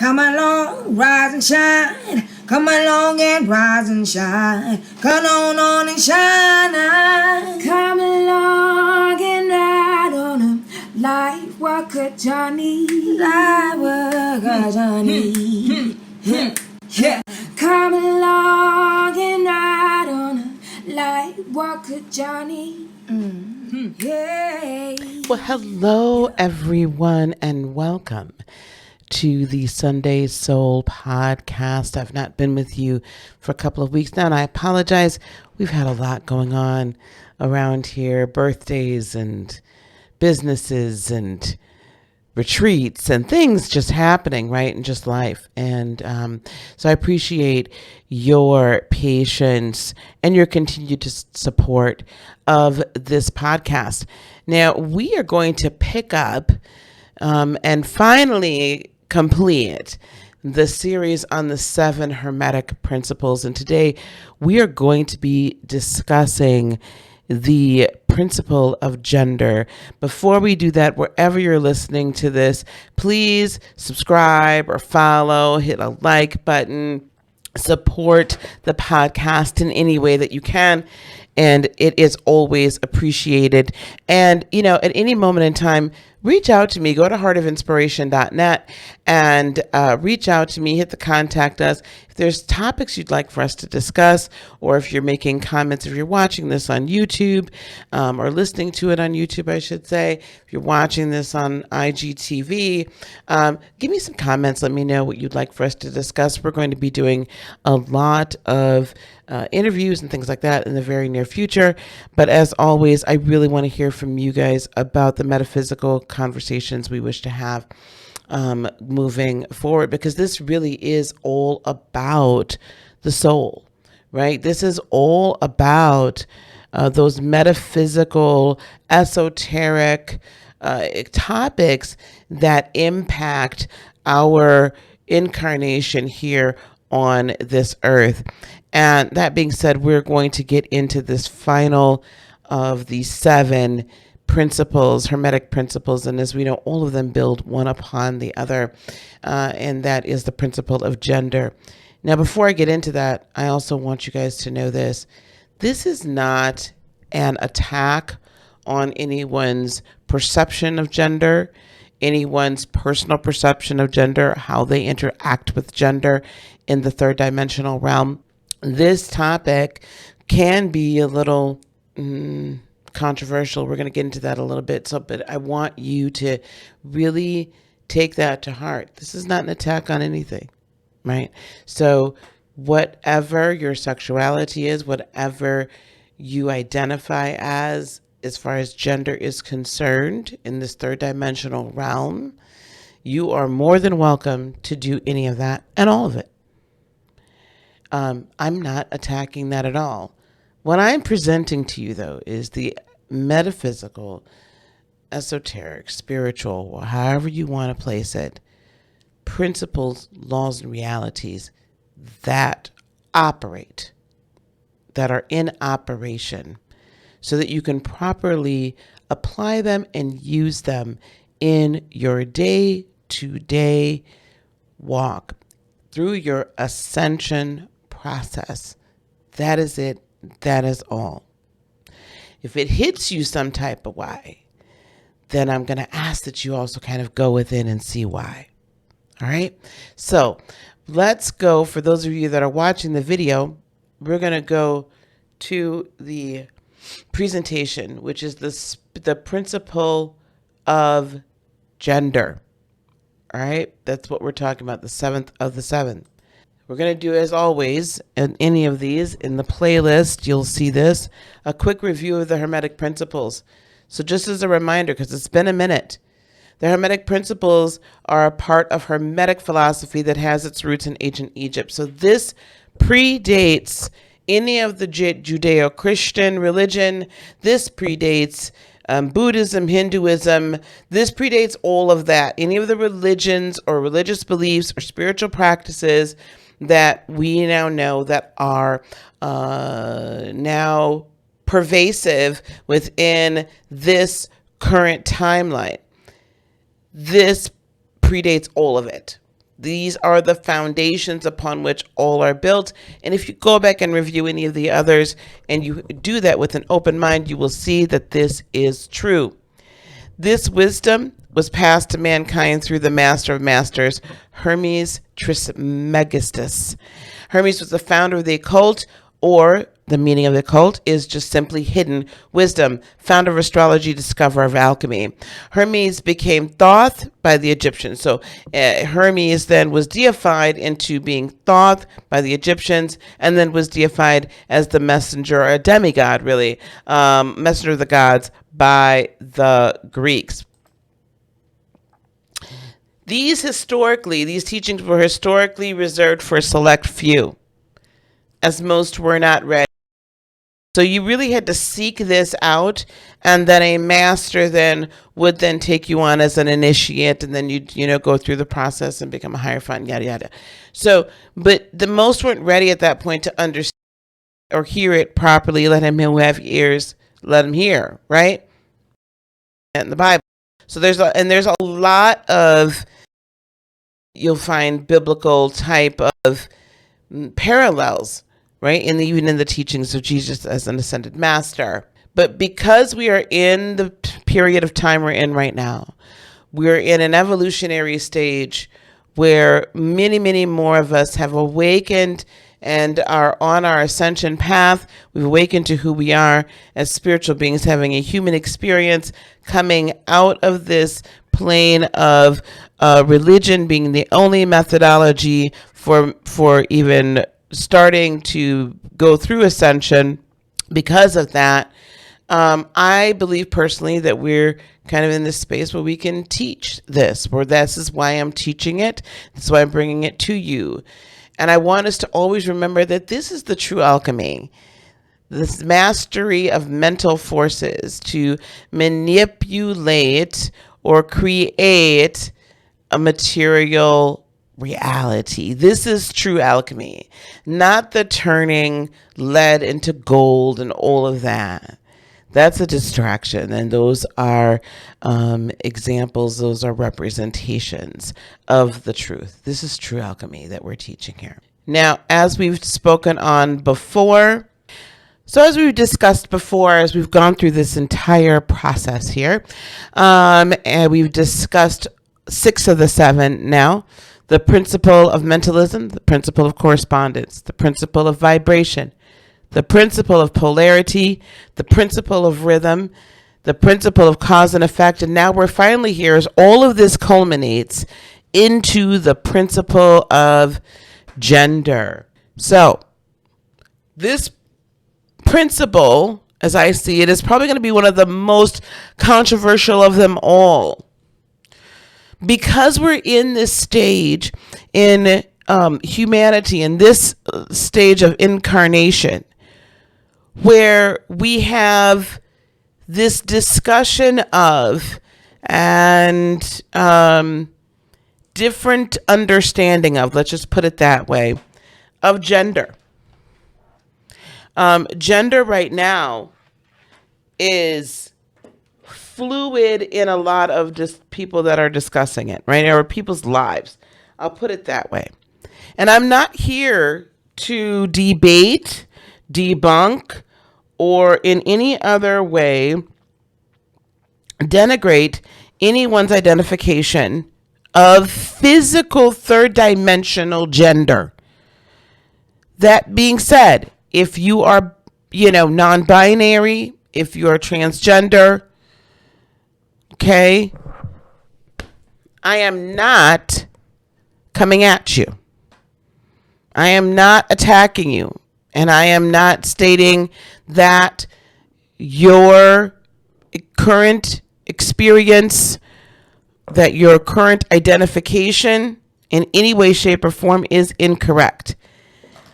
Come along, rise and shine. Come along and rise and shine. Come on and shine. Come along and ride on a light walker Johnny. Light walker Johnny. Yeah. Come along and ride on a light walker Johnny. Yeah. Well, hello everyone and welcome to the Sunday Soul podcast. I've not been with you for a couple of weeks now, and I apologize. We've had a lot going on around here, birthdays and businesses and retreats and things just happening, right? And just life. And so I appreciate your patience and your continued support of this podcast. Now, we are going to pick up and finally complete the series on the 7 Hermetic Principles. And today we are going to be discussing the principle of gender. Before we do that, wherever you're listening to this, please subscribe or follow, hit a like button, support the podcast in any way that you can. And it is always appreciated. And, you know, at any moment in time, reach out to me. Go to heartofinspiration.net and reach out to me. Hit the contact us. If there's topics you'd like for us to discuss, or if you're making comments, if you're watching this on YouTube or listening to it on YouTube, I should say, if you're watching this on IGTV, give me some comments. Let me know what you'd like for us to discuss. We're going to be doing a lot of interviews and things like that in the very near future. But as always, I really want to hear from you guys about the metaphysical conversations we wish to have moving forward, because this really is all about the soul, right? This is all about those metaphysical, esoteric topics that impact our incarnation here on this earth. And that being said, we're going to get into this final of the 7 principles, Hermetic principles. And as we know, all of them build one upon the other. And that is the principle of gender. Now, before I get into that, I also want you guys to know this. This is not an attack on anyone's perception of gender, anyone's personal perception of gender, how they interact with gender in the third dimensional realm. This topic can be a little controversial. We're going to get into that a little bit. But I want you to really take that to heart. This is not an attack on anything, right? So whatever your sexuality is, whatever you identify as far as gender is concerned in this third dimensional realm, you are more than welcome to do any of that and all of it. I'm not attacking that at all. What I'm presenting to you, though, is the metaphysical, esoteric, spiritual, or however you want to place it, principles, laws, and realities that operate, that are in operation, so that you can properly apply them and use them in your day-to-day walk through your ascension process. That is it. That is all. If it hits you some type of way, then I'm going to ask that you also kind of go within and see why. All right. So let's go. For those of you that are watching the video, we're going to go to the presentation, which is the principle of gender. All right. That's what we're talking about. The 7th of the 7th. We're going to do, as always, in any of these, in the playlist, you'll see this, a quick review of the Hermetic Principles. So just as a reminder, because it's been a minute, the Hermetic Principles are a part of Hermetic Philosophy that has its roots in ancient Egypt. So this predates any of the Judeo-Christian religion. This predates Buddhism, Hinduism. This predates all of that. Any of the religions or religious beliefs or spiritual practices that we now know that are now pervasive within this current timeline. This predates all of it. These are the foundations upon which all are built. And if you go back and review any of the others and you do that with an open mind, you will see that this is true. This wisdom was passed to mankind through the master of masters, Hermes Trismegistus. Hermes was the founder of the occult, or the meaning of the occult is just simply hidden wisdom, founder of astrology, discoverer of alchemy. Hermes became Thoth by the Egyptians. So Hermes then was deified into being Thoth by the Egyptians, and then was deified as the messenger, or a demigod really, messenger of the gods by the Greeks. These teachings were historically reserved for a select few, as most were not ready. So you really had to seek this out, and then a master then would then take you on as an initiate, and then you'd go through the process and become a hierophant, yada yada. So, but the most weren't ready at that point to understand or hear it properly. Let him who have ears, let him hear, right? In the Bible. So there's a lot of, you'll find biblical type of parallels, right? Even in the teachings of Jesus as an ascended master. But because we are in the period of time we're in right now, we're in an evolutionary stage where many, many more of us have awakened and are on our ascension path. We've awakened to who we are as spiritual beings, having a human experience, coming out of this plane of religion being the only methodology for even starting to go through ascension. Because of that, I believe personally that we're kind of in this space where we can teach this, where this is why I'm teaching it. That's why I'm bringing it to you. And I want us to always remember that this is the true alchemy, this mastery of mental forces to manipulate or create a material reality. This is true alchemy, not the turning lead into gold and all of that. That's a distraction, and those are examples, those are representations of the truth. This is true alchemy that we're teaching here. Now, as we've spoken on before, so as we've discussed before, as we've gone through this entire process here, and we've discussed 6 of the 7 now: the principle of mentalism, the principle of correspondence, the principle of vibration, the principle of polarity, the principle of rhythm, the principle of cause and effect. And now we're finally here as all of this culminates into the principle of gender. So this principle, as I see it, is probably going to be one of the most controversial of them all. Because we're in this stage in humanity, in this stage of incarnation, where we have this discussion of and different understanding of, let's just put it that way, of gender. Gender right now is fluid in a lot of just people that are discussing it, right? Or people's lives. I'll put it that way. And I'm not here to debate, debunk, or in any other way denigrate anyone's identification of physical third dimensional gender. That being said, if you are, non-binary, if you're transgender, okay, I am not coming at you. I am not attacking you. And I am not stating that your current experience, that your current identification in any way, shape, or form is incorrect.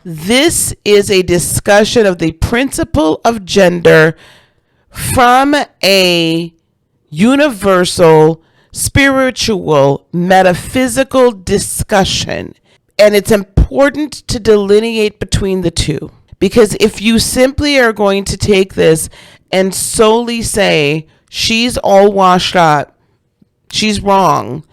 This is a discussion of the principle of gender from a universal, spiritual, metaphysical discussion. And it's important to delineate between the two. Because if you simply are going to take this and solely say, she's all washed up, she's wrong,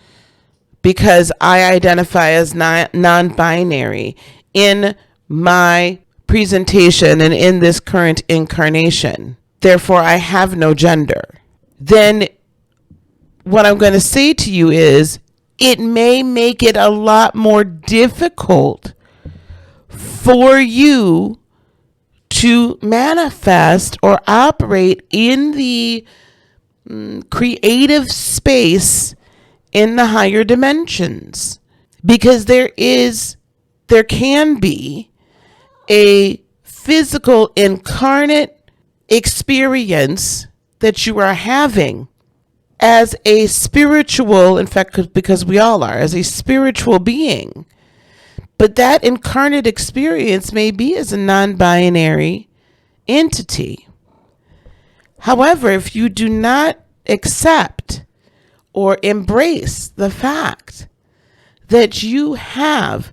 because I identify as non-binary in my presentation and in this current incarnation. Therefore, I have no gender. Then what I'm going to say to you is it may make it a lot more difficult for you to manifest or operate in the creative space in the higher dimensions, because there can be a physical incarnate experience that you are having as a spiritual, in fact, because we all are, as a spiritual being. But that incarnate experience may be as a non-binary entity. However, if you do not accept or embrace the fact that you have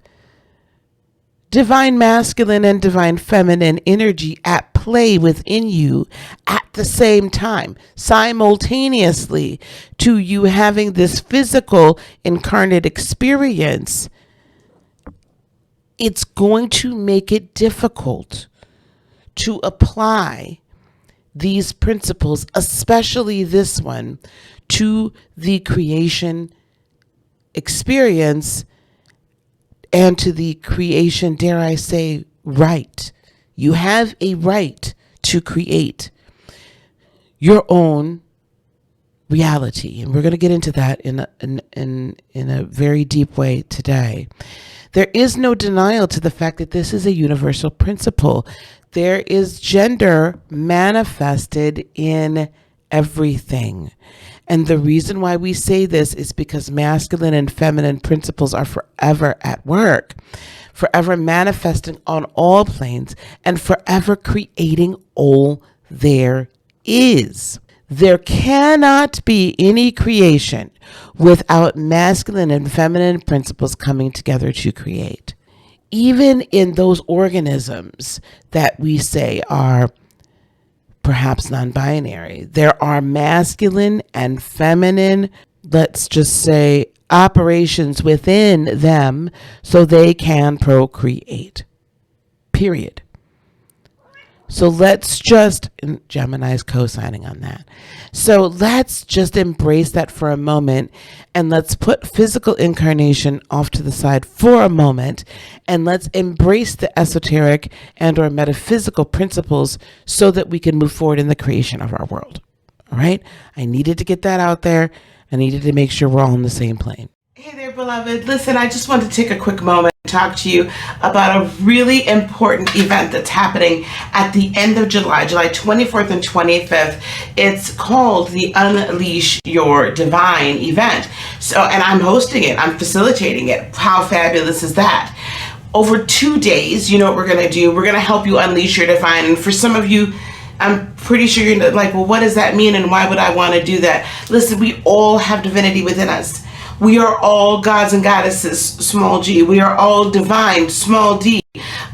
divine masculine and divine feminine energy at play within you at the same time, simultaneously to you having this physical incarnate experience, it's going to make it difficult to apply these principles, especially this one, to the creation experience and to the creation, dare I say, right. You have a right to create your own reality. And we're going to get into that in a very deep way today. There is no denial to the fact that this is a universal principle. There is gender manifested in everything. And the reason why we say this is because masculine and feminine principles are forever at work, forever manifesting on all planes, and forever creating all there is. There cannot be any creation without masculine and feminine principles coming together to create. Even in those organisms that we say are perhaps non-binary, there are masculine and feminine, let's just say, operations within them so they can procreate. Period. So let's just, and Gemini's co-signing on that. So let's just embrace that for a moment, and let's put physical incarnation off to the side for a moment, and let's embrace the esoteric and or metaphysical principles so that we can move forward in the creation of our world. All right? I needed to get that out there. I needed to make sure we're all on the same plane. Hey there, beloved. Listen, I just wanted to take a quick moment and talk to you about a really important event that's happening at the end of July 24th and 25th. It's called the Unleash Your Divine event. So, and I'm hosting it. I'm facilitating it. How fabulous is that? Over 2 days, you know what we're going to do? We're going to help you unleash your divine. And for some of you, I'm pretty sure you're like, well, what does that mean and why would I want to do that? Listen, we all have divinity within us. We are all gods and goddesses, small g. We are all divine, small d,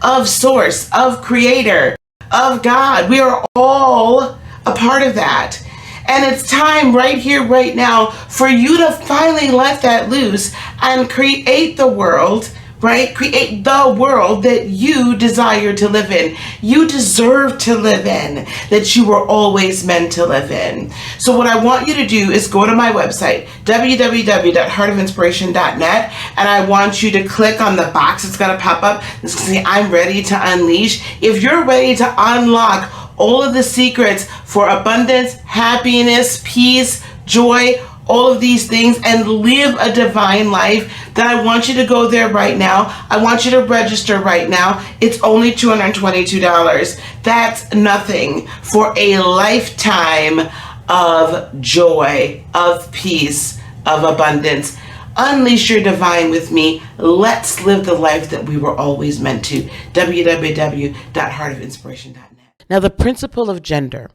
of source, of creator, of God. We are all a part of that. And it's time right here, right now, for you to finally let that loose and create the world, right? Create the world that you desire to live in. You deserve to live in, that you were always meant to live in. So what I want you to do is go to my website, www.heartofinspiration.net, and I want you to click on the box that's going to pop up. It's going to say, I'm ready to unleash. If you're ready to unlock all of the secrets for abundance, happiness, peace, joy, all of these things, and live a divine life, then I want you to go there right now. I want you to register right now. It's only $222. That's nothing for a lifetime of joy, of peace, of abundance. Unleash your divine with me. Let's live the life that we were always meant to. www.heartofinspiration.net. Now, the principle of gender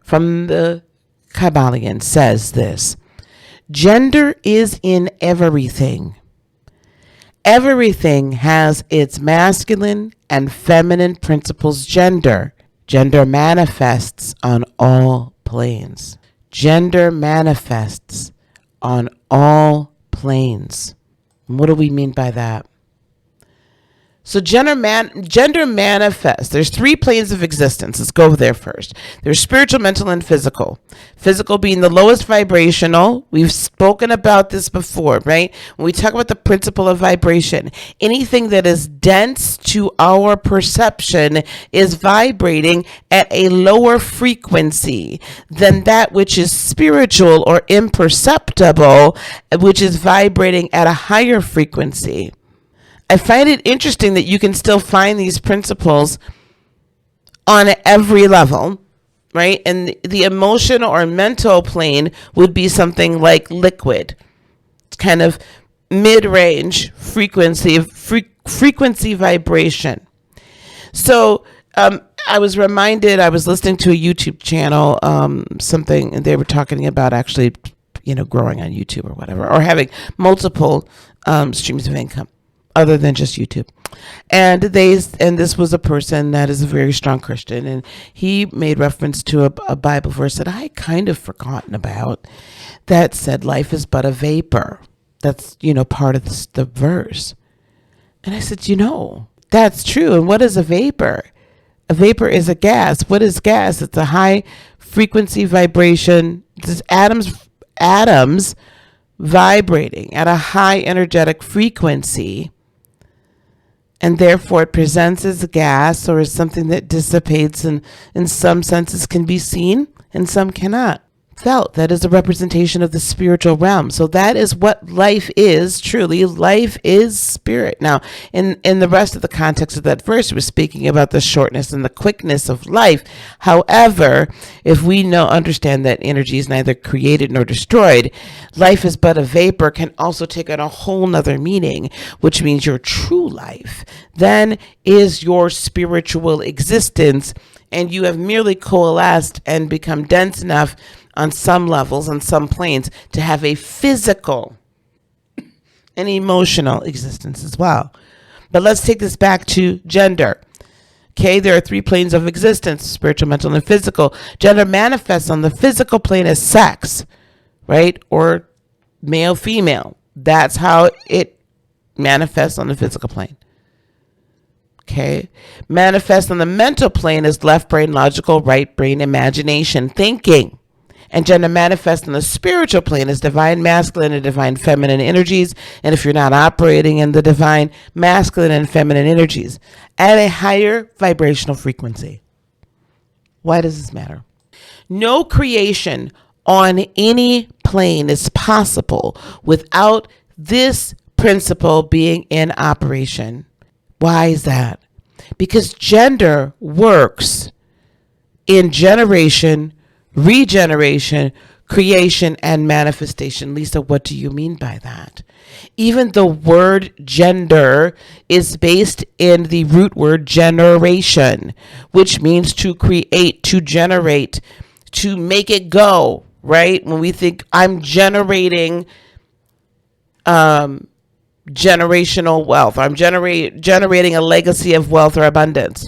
from the Kabbalion says this: gender is in everything. Everything has its masculine and feminine principles. Gender manifests on all planes. Gender manifests on all planes. And what do we mean by that? So gender manifests. There's 3 planes of existence. Let's go there first. There's spiritual, mental, and physical. Physical being the lowest vibrational. We've spoken about this before, right? When we talk about the principle of vibration, anything that is dense to our perception is vibrating at a lower frequency than that which is spiritual or imperceptible, which is vibrating at a higher frequency. I find it interesting that you can still find these principles on every level, right? And the emotional or mental plane would be something like liquid. It's kind of mid-range frequency vibration. So I was reminded, I was listening to a YouTube channel, something, and they were talking about actually, growing on YouTube or whatever, or having multiple streams of income other than just YouTube. And this was a person that is a very strong Christian, and he made reference to a Bible verse that I kind of forgotten about that said life is but a vapor. That's, part of the verse. And I said, that's true. And what is a vapor? A vapor is a gas. What is gas? It's a high frequency vibration. It's atoms vibrating at a high energetic frequency. And therefore it presents as a gas or as something that dissipates and in some senses can be seen and some cannot. Felt. That is a representation of the spiritual realm. So that is what life is, truly. Life is spirit. Now, in the rest of the context of that verse, we're speaking about the shortness and the quickness of life. However, if we understand that energy is neither created nor destroyed, life is but a vapor can also take on a whole nother meaning, which means your true life then is your spiritual existence, and you have merely coalesced and become dense enough on some levels, on some planes, to have a physical and emotional existence as well. But let's take this back to gender. Okay, there are 3 planes of existence: spiritual, mental, and physical. Gender manifests on the physical plane as sex, right? Or male, female. That's how it manifests on the physical plane. Okay, manifest on the mental plane as left brain, logical, right brain, imagination, thinking. And gender manifests on the spiritual plane as divine masculine and divine feminine energies. And if you're not operating in the divine masculine and feminine energies at a higher vibrational frequency. Why does this matter? No creation on any plane is possible without this principle being in operation. Why is that? Because gender works in generation, regeneration, creation, and manifestation. Lisa, what do you mean by that? Even the word gender is based in the root word generation, which means to create, to generate, to make it go, right? When we think I'm generating generational wealth, I'm generating a legacy of wealth or abundance.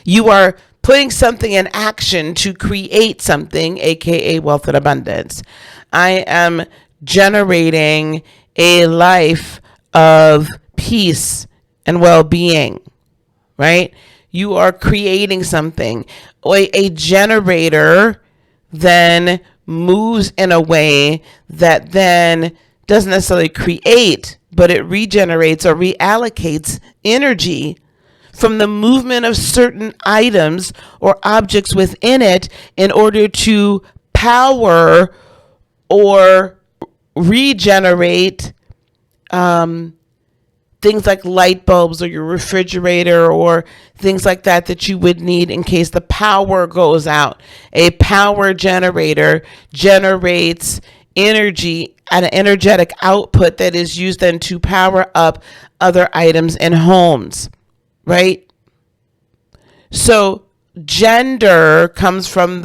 You are putting something in action to create something, aka wealth and abundance. I am generating a life of peace and well-being, right? You are creating something. A generator then moves in a way that then doesn't necessarily create, but it regenerates or reallocates energy from the movement of certain items or objects within it in order to power or regenerate things like light bulbs or your refrigerator or things like that you would need in case the power goes out. A power generator generates energy and an energetic output that is used then to power up other items in homes. Right? So gender comes from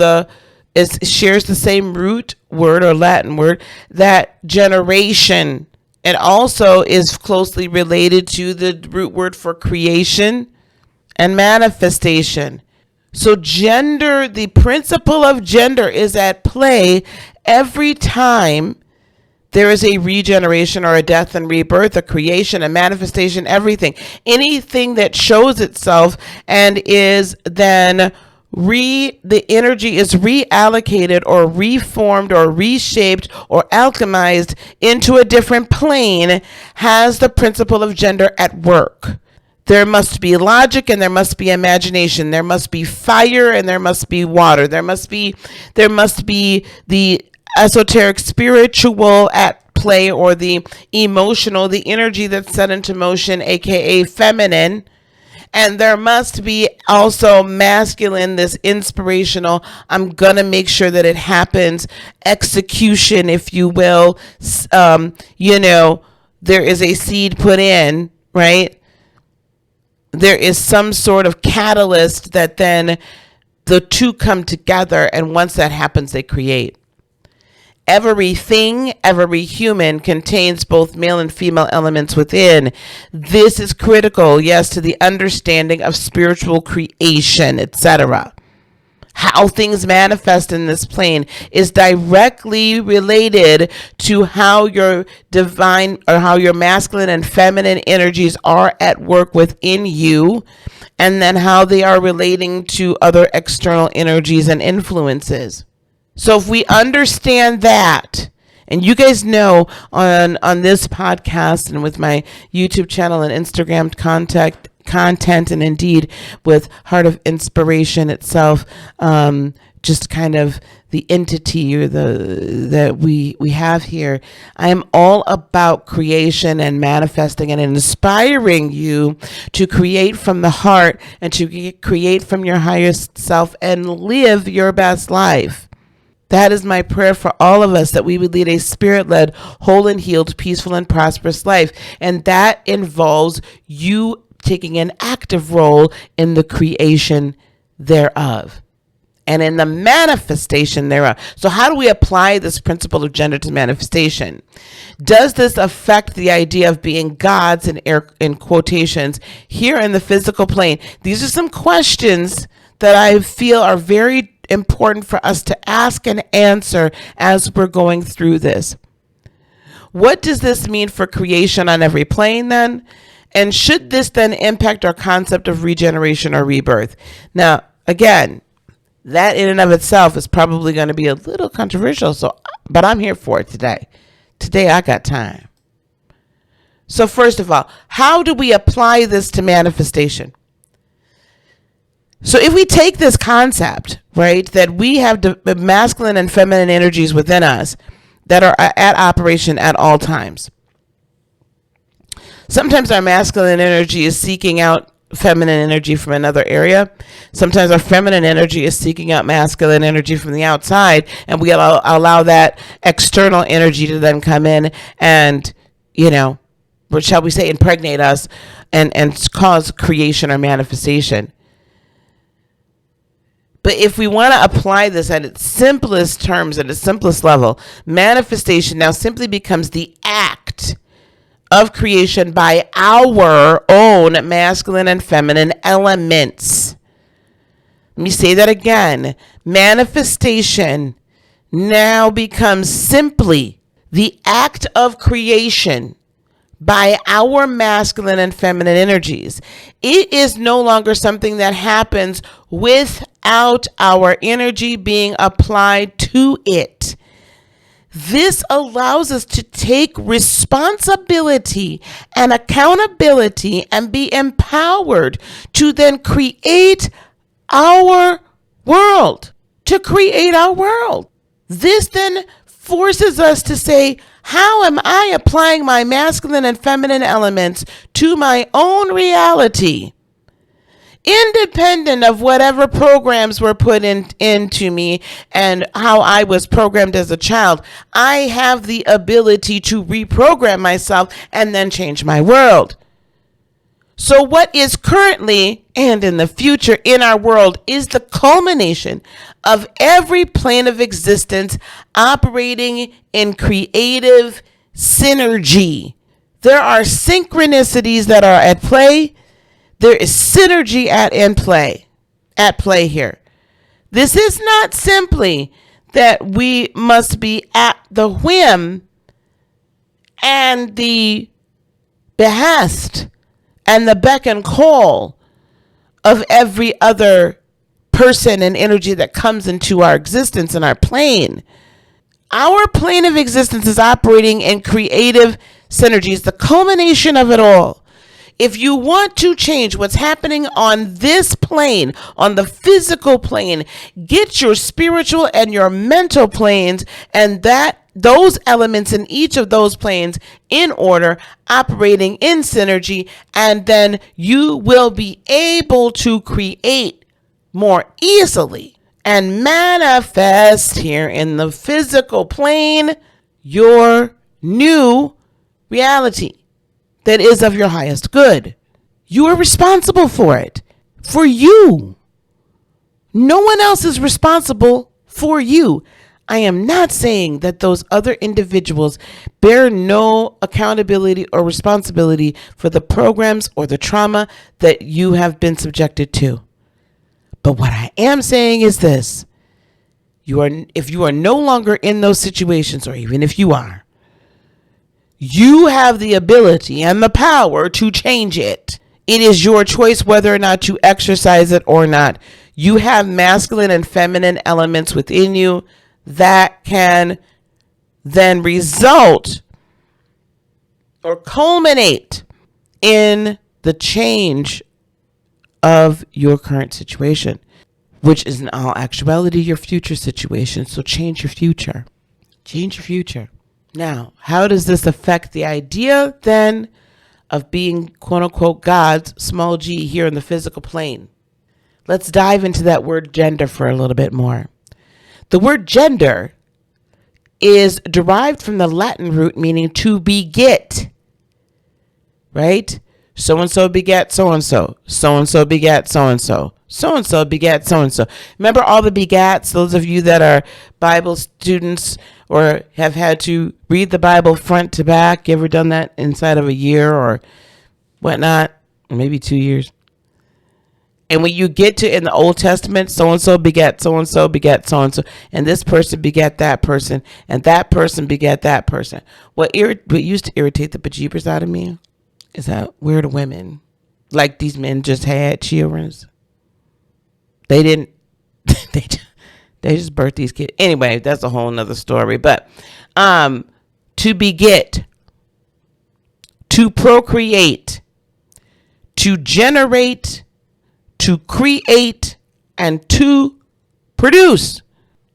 shares the same root word or Latin word, that generation. It also is closely related to the root word for creation and manifestation. So gender, the principle of gender is at play every time There is a regeneration or a death and rebirth, a creation, a manifestation, everything. Anything that shows itself and is then the energy is reallocated or reformed or reshaped or alchemized into a different plane has the principle of gender at work. There must be logic and there must be imagination. There must be fire and there must be water. There must be the esoteric spiritual at play, or the emotional, the energy that's set into motion, aka feminine. And there must be also masculine, this inspirational, I'm going to make sure that it happens, execution, if you will. There is a seed put in, right? There is some sort of catalyst that then the two come together. And once that happens, they create. Everything, every human contains both male and female elements within. This is critical, yes, to the understanding of spiritual creation, etc. How things manifest in this plane is directly related to how your divine or how your masculine and feminine energies are at work within you, and then how they are relating to other external energies and influences. So if we understand that, and you guys know on this podcast and with my YouTube channel and Instagram content, and indeed with Heart of Inspiration itself, just kind of the entity or that we have here, I am all about creation and manifesting and inspiring you to create from the heart and to create from your highest self and live your best life. That is my prayer for all of us, that we would lead a spirit-led, whole and healed, peaceful and prosperous life. And that involves you taking an active role in the creation thereof and in the manifestation thereof. So how do we apply this principle of gender to manifestation? Does this affect the idea of being gods, in quotations, here in the physical plane? These are some questions that I feel are very important for us to ask and answer as we're going through this. What does this mean for creation on every plane then? And should this then impact our concept of regeneration or rebirth? Now, again, that in and of itself is probably going to be a little controversial, but I'm here for it today. Today I got time. So first of all, how do we apply this to manifestation? So if we take this concept, right, that we have the masculine and feminine energies within us that are at operation at all times. Sometimes our masculine energy is seeking out feminine energy from another area. Sometimes our feminine energy is seeking out masculine energy from the outside, and we allow that external energy to then come in and, what shall we say, impregnate us and cause creation or manifestation. But if we want to apply this at its simplest terms, at its simplest level, manifestation now simply becomes the act of creation by our own masculine and feminine elements. Let me say that again. Manifestation now becomes simply the act of creation by our masculine and feminine energies. It is no longer something that happens without our energy being applied to it. This allows us to take responsibility and accountability and be empowered to then create our world. This then forces us to say, how am I applying my masculine and feminine elements to my own reality? Independent of whatever programs were put into me and how I was programmed as a child, I have the ability to reprogram myself and then change my world. So what is currently and in the future in our world is the culmination of every plane of existence operating in creative synergy. There are synchronicities that are at play. There is synergy at play here. This is not simply that we must be at the whim and the behest and the beck and call of every other person and energy that comes into our existence and our plane. Our plane of existence is operating in creative synergies, the culmination of it all. If you want to change what's happening on this plane, on the physical plane, get your spiritual and your mental planes and those elements in each of those planes in order, operating in synergy, and then you will be able to create more easily and manifest here in the physical plane your new reality that is of your highest good. You are responsible for it. For you. No one else is responsible for you. I am not saying that those other individuals bear no accountability or responsibility for the programs or the trauma that you have been subjected to. But what I am saying is this. If you are no longer in those situations, or even if you are, you have the ability and the power to change it. It is your choice whether or not to exercise it or not. You have masculine and feminine elements within you that can then result or culminate in the change of your current situation, which is in all actuality your future situation. So change your future. Change your future. Now, how does this affect the idea then of being quote unquote God's small g here in the physical plane? Let's dive into that word gender for a little bit more. The word gender is derived from the Latin root meaning to beget, right? So-and-so begat so-and-so. So-and-so begat so-and-so. So-and-so begat so-and-so. Remember all the begats, those of you that are Bible students or have had to read the Bible front to back. You ever done that inside of a year or whatnot? Or maybe 2 years. And when you get to in the Old Testament, so-and-so begat so-and-so begat so-and-so. And this person begat that person. And that person begat that person. What used to irritate the bejeebers out of me is that we're the women. Like these men just had children. They didn't. They just birthed these kids. Anyway, that's a whole nother story. But to beget, to procreate, to generate, to create, and to produce.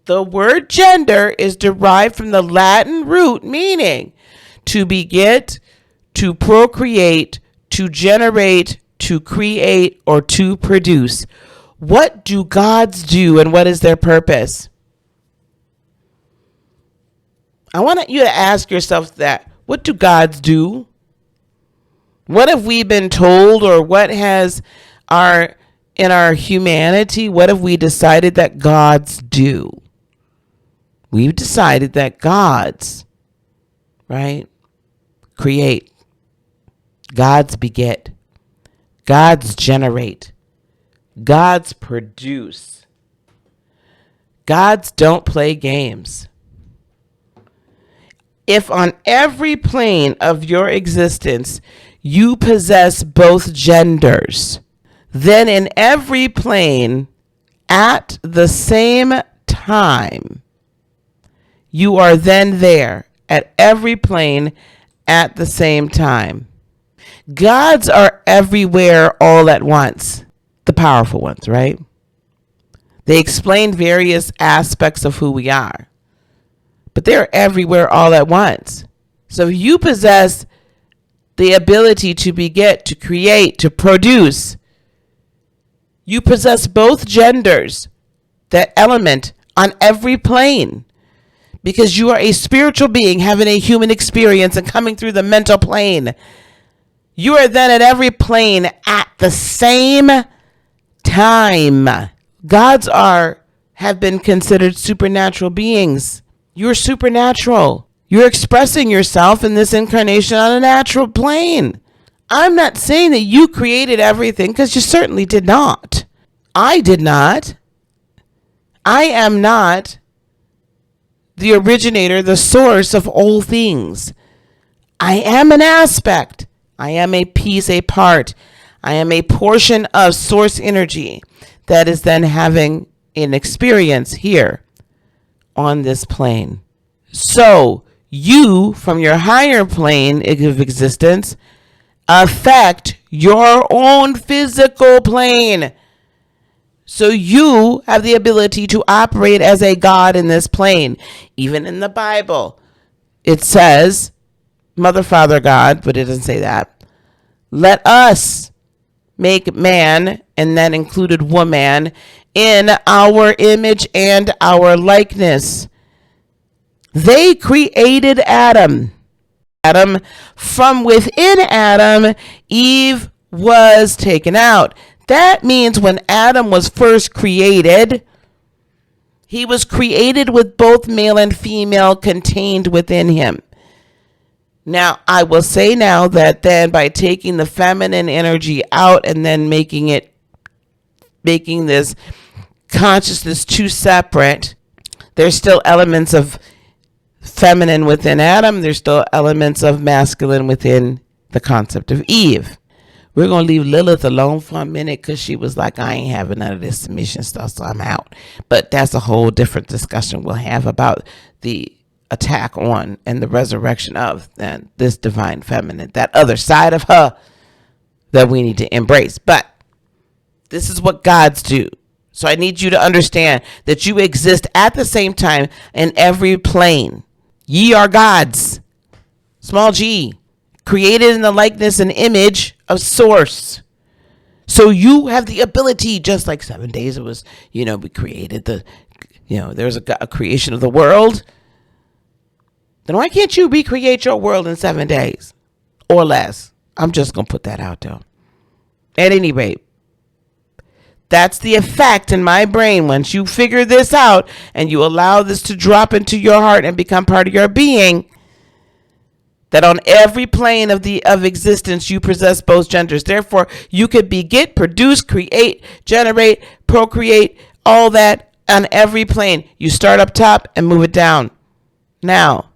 The word gender is derived from the Latin root meaning to beget, to procreate, to generate, to create, or to produce. What do gods do and what is their purpose? I want you to ask yourself that. What do gods do? What have we been told, or what has in our humanity, what have we decided that gods do? We've decided that gods, right, create. Gods beget. Gods generate. Gods produce. Gods don't play games. If on every plane of your existence you possess both genders, then in every plane at the same time, you are then there at every plane at the same time. Gods are everywhere all at once. The powerful ones, right? They explain various aspects of who we are, but they're everywhere all at once. So if you possess the ability to beget, to create, to produce, you possess both genders, that element on every plane, because you are a spiritual being having a human experience and coming through the mental plane. You are then at every plane at the same time. Gods have been considered supernatural beings. You're supernatural. You're expressing yourself in this incarnation on a natural plane. I'm not saying that you created everything, because you certainly did not. I did not. I am not the originator, the source of all things. I am an aspect. I am a piece, a part. I am a portion of source energy that is then having an experience here on this plane. So you, from your higher plane of existence, affect your own physical plane. So you have the ability to operate as a God in this plane. Even in the Bible, it says, Mother, Father, God, but it doesn't say that. Let us make man, and that included woman, in our image and our likeness. They created Adam. From within Adam, Eve was taken out. That means when Adam was first created, he was created with both male and female contained within him. Now, I will say now that then by taking the feminine energy out and then making this consciousness two separate, there's still elements of feminine within Adam. There's still elements of masculine within the concept of Eve. We're going to leave Lilith alone for a minute because she was like, I ain't having none of this submission stuff, so I'm out. But that's a whole different discussion we'll have about the attack on and the resurrection of this divine feminine, that other side of her that we need to embrace. But this is what gods do. So I need you to understand that you exist at the same time in every plane. Ye are gods, small g, created in the likeness and image of source. So you have the ability, just like 7 days it was, we created there's a creation of the world. Then why can't you recreate your world in 7 days or less? I'm just going to put that out there. At any rate, that's the effect in my brain. Once you figure this out and you allow this to drop into your heart and become part of your being, that on every plane of existence you possess both genders. Therefore, you could beget, produce, create, generate, procreate, all that on every plane. You start up top and move it down. Now,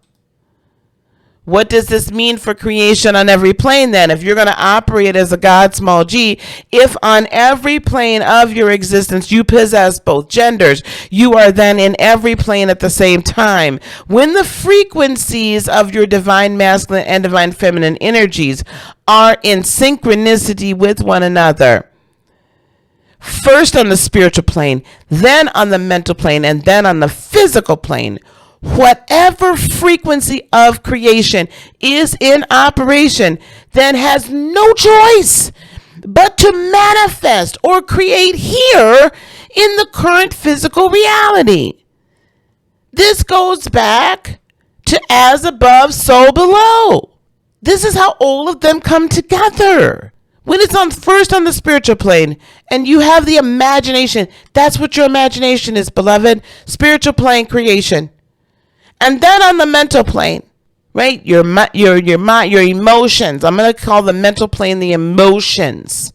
what does this mean for creation on every plane then? If you're going to operate as a God, small g, if on every plane of your existence you possess both genders, you are then in every plane at the same time. When the frequencies of your divine masculine and divine feminine energies are in synchronicity with one another, first on the spiritual plane, then on the mental plane, and then on the physical plane, whatever frequency of creation is in operation then has no choice but to manifest or create here in the current physical reality. This goes back to as above, so below. This is how all of them come together. When it's first on the spiritual plane and you have the imagination, that's what your imagination is, beloved. Spiritual plane creation. And then on the mental plane, right? Your mind, your emotions. I'm going to call the mental plane the emotions.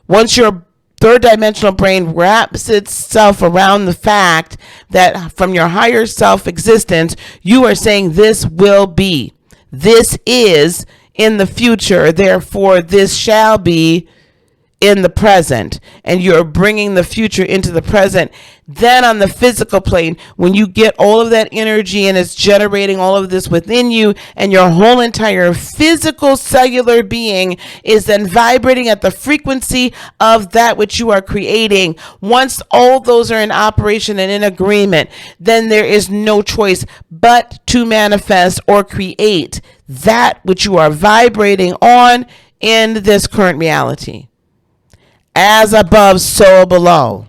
Once your third dimensional brain wraps itself around the fact that from your higher self existence, you are saying this will be, this is in the future, therefore this shall be in the present, and you're bringing the future into the present. Then on the physical plane, when you get all of that energy and it's generating all of this within you, and your whole entire physical cellular being is then vibrating at the frequency of that which you are creating. Once all those are in operation and in agreement, then there is no choice but to manifest or create that which you are vibrating on in this current reality. As above, so below.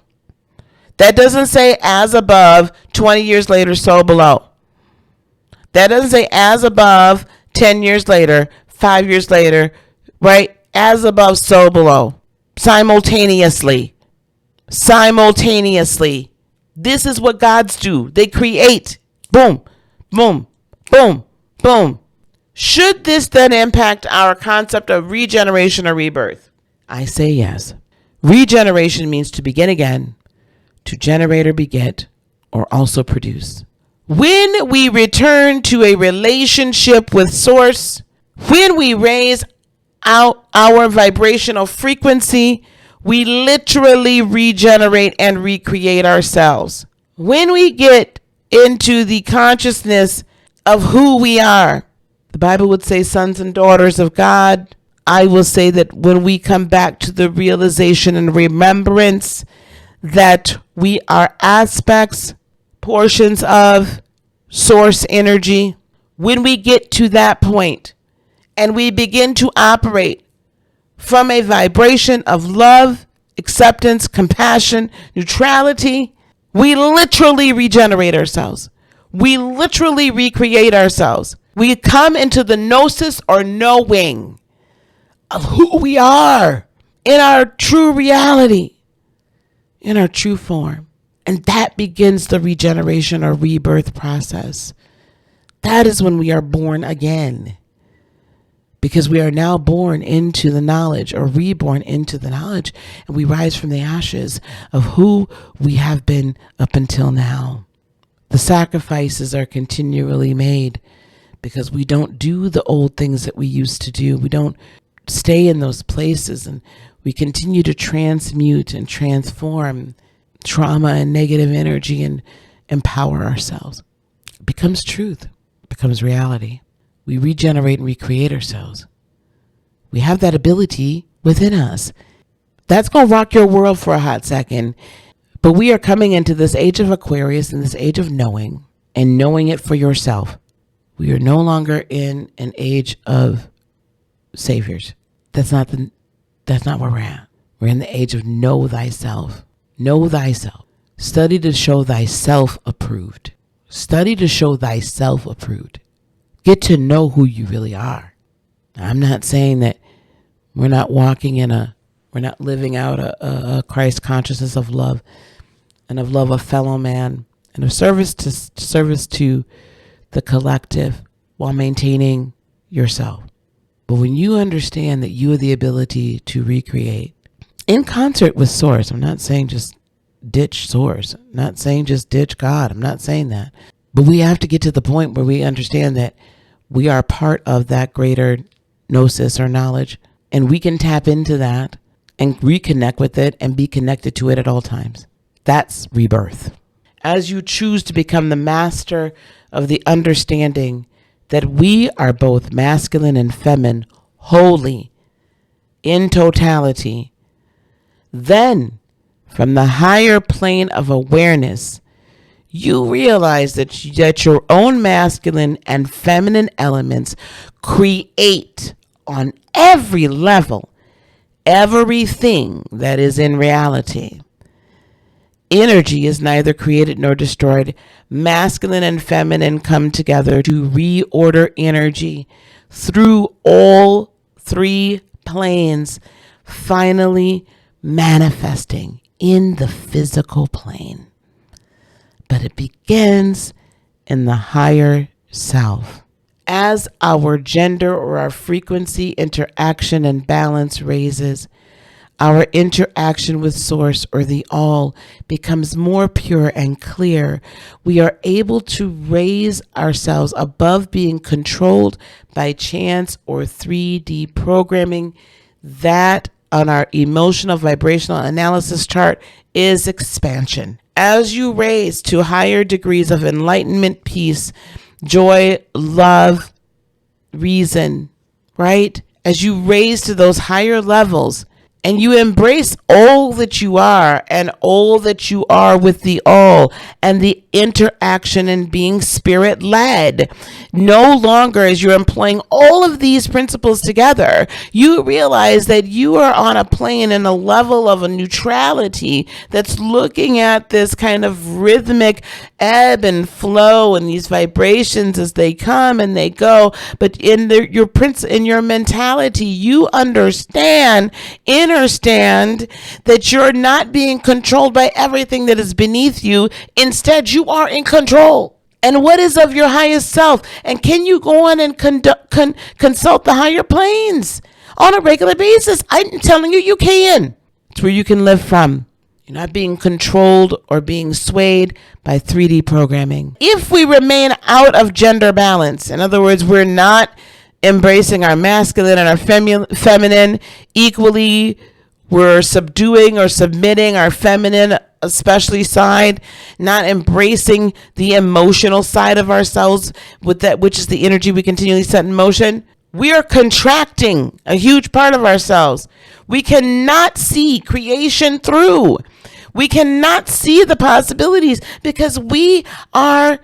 That doesn't say as above, 20 years later, so below. That doesn't say as above, 10 years later, 5 years later, right? As above, so below. Simultaneously. This is what gods do. They create. Boom, boom, boom, boom. Should this then impact our concept of regeneration or rebirth? I say yes. Regeneration means to begin again, to generate or beget, or also produce. When we return to a relationship with Source, when we raise out our vibrational frequency, we literally regenerate and recreate ourselves. When we get into the consciousness of who we are, the Bible would say sons and daughters of God. I will say that when we come back to the realization and remembrance that we are aspects, portions of Source energy, when we get to that point and we begin to operate from a vibration of love, acceptance, compassion, neutrality, we literally regenerate ourselves. We literally recreate ourselves. We come into the gnosis or knowing of who we are in our true reality, in our true form. And that begins the regeneration or rebirth process. That is when we are born again. Because we are now born into the knowledge or reborn into the knowledge, and we rise from the ashes of who we have been up until now. The sacrifices are continually made because we don't do the old things that we used to do. We don't stay in those places, and we continue to transmute and transform trauma and negative energy and empower ourselves. It becomes truth, it becomes reality. We regenerate and recreate ourselves. We have that ability within us. That's going to rock your world for a hot second. But we are coming into this age of Aquarius and this age of knowing and knowing it for yourself. We are no longer in an age of saviors. That's not where we're at. We're in the age of know thyself. Know thyself. Study to show thyself approved. Study to show thyself approved. Get to know who you really are. I'm not saying that we're not living out a Christ consciousness of love and of love of fellow man and of service to the collective while maintaining yourself. But when you understand that you have the ability to recreate in concert with Source, I'm not saying just ditch Source. I'm not saying just ditch God. I'm not saying that. But we have to get to the point where we understand that we are part of that greater gnosis or knowledge, and we can tap into that and reconnect with it and be connected to it at all times. That's rebirth. As you choose to become the master of the understanding that we are both masculine and feminine, wholly, in totality, then from the higher plane of awareness, you realize that your own masculine and feminine elements create on every level everything that is in reality. Energy is neither created nor destroyed. Masculine and feminine come together to reorder energy through all three planes, finally manifesting in the physical plane. But it begins in the higher self. As our gender or our frequency interaction and balance raises, our interaction with Source or the All becomes more pure and clear. We are able to raise ourselves above being controlled by chance or 3D programming. That on our emotional vibrational analysis chart is expansion. As you raise to higher degrees of enlightenment, peace, joy, love, reason, right? As you raise to those higher levels and you embrace all that you are and all that you are with the all and the interaction and being spirit led, no longer as you're employing all of these principles together, you realize that you are on a plane and a level of a neutrality that's looking at this kind of rhythmic ebb and flow and these vibrations as they come and they go. But in your mentality, you understand that you're not being controlled by everything that is beneath you. Instead, you are in control. And what is of your highest self? And can you go on and consult the higher planes on a regular basis? I'm telling you, you can. It's where you can live from. You're not being controlled or being swayed by 3D programming. If we remain out of gender balance, in other words, we're not embracing our masculine and our feminine equally, we're subduing or submitting our feminine, especially side, not embracing the emotional side of ourselves, with that, which is the energy we continually set in motion. We are contracting a huge part of ourselves. We cannot see creation through. We cannot see the possibilities because we are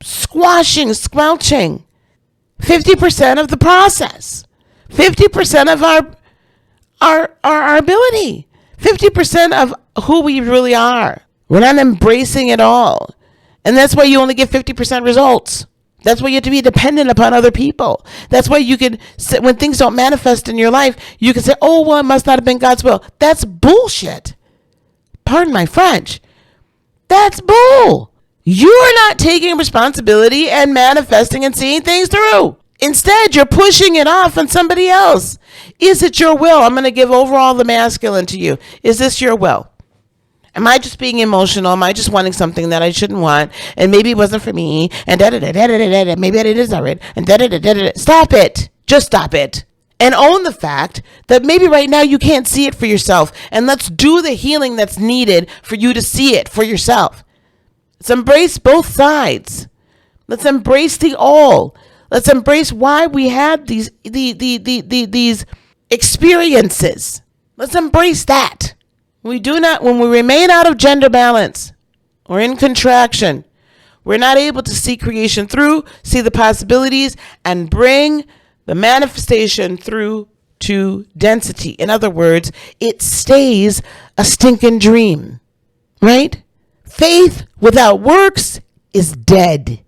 squelching 50% of the process, 50% of our ability, 50% of who we really are. We're not embracing it all. And that's why you only get 50% results. That's why you have to be dependent upon other people. That's why you can, when things don't manifest in your life, you can say, oh, well, it must not have been God's will. That's bullshit. Pardon my French. That's bull. You're not taking responsibility and manifesting and seeing things through. Instead, you're pushing it off on somebody else. Is it your will? I'm going to give over all the masculine to you. Is this your will? Am I just being emotional? Am I just wanting something that I shouldn't want? And maybe it wasn't for me. And da-da-da-da-da-da-da. Maybe it is already. And da-da-da-da-da-da. Stop it. Just stop it. And own the fact that maybe right now you can't see it for yourself. And let's do the healing that's needed for you to see it for yourself. Let's embrace both sides. Let's embrace the all. Let's embrace why we had these experiences. Let's embrace that. When we remain out of gender balance or in contraction, we're not able to see creation through, see the possibilities, and bring the manifestation through to density. In other words, it stays a stinking dream, right? Faith without works is dead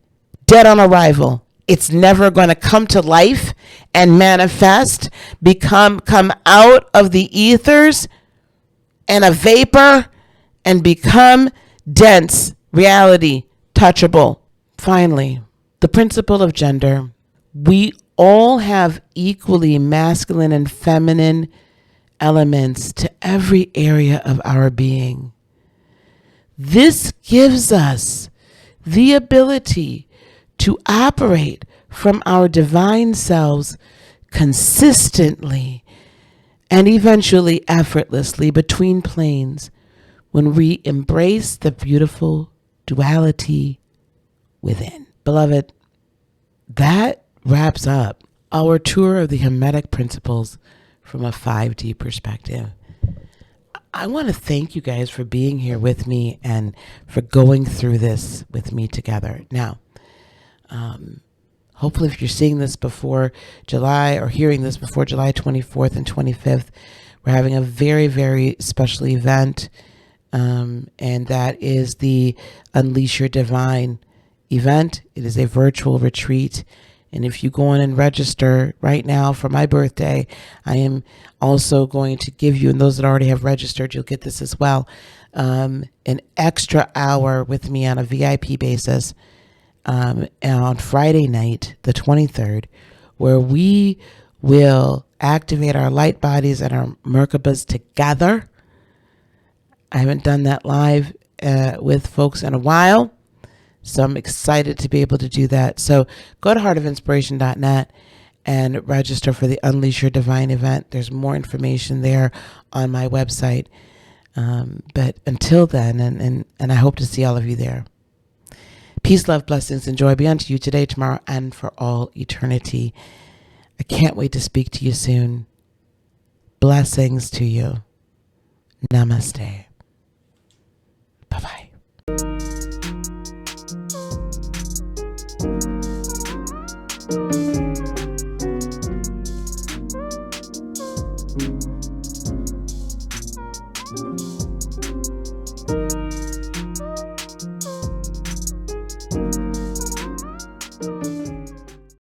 on arrival. It's never going to come to life and manifest, come out of the ethers and a vapor and become dense reality, touchable. Finally, the principle of gender. We all have equally masculine and feminine elements to every area of our being. This gives us the ability to operate from our divine selves consistently and eventually effortlessly between planes when we embrace the beautiful duality within. Beloved, that wraps up our tour of the Hermetic Principles from a 5D perspective. I want to thank you guys for being here with me and for going through this with me together. Now, hopefully if you're seeing this before July or hearing this before July 24th and 25th, we're having a very, very special event, and that is the Unleash Your Divine event. It is a virtual retreat. And if you go on and register right now for my birthday, I am also going to give you, and those that already have registered, you'll get this as well, an extra hour with me on a VIP basis on Friday night, the 23rd, where we will activate our light bodies and our Merkabas together. I haven't done that live with folks in a while, so I'm excited to be able to do that. So go to heartofinspiration.net and register for the Unleash Your Divine event. There's more information there on my website. But until then, and I hope to see all of you there. Peace, love, blessings, and joy be unto you today, tomorrow, and for all eternity. I can't wait to speak to you soon. Blessings to you. Namaste. Bye-bye.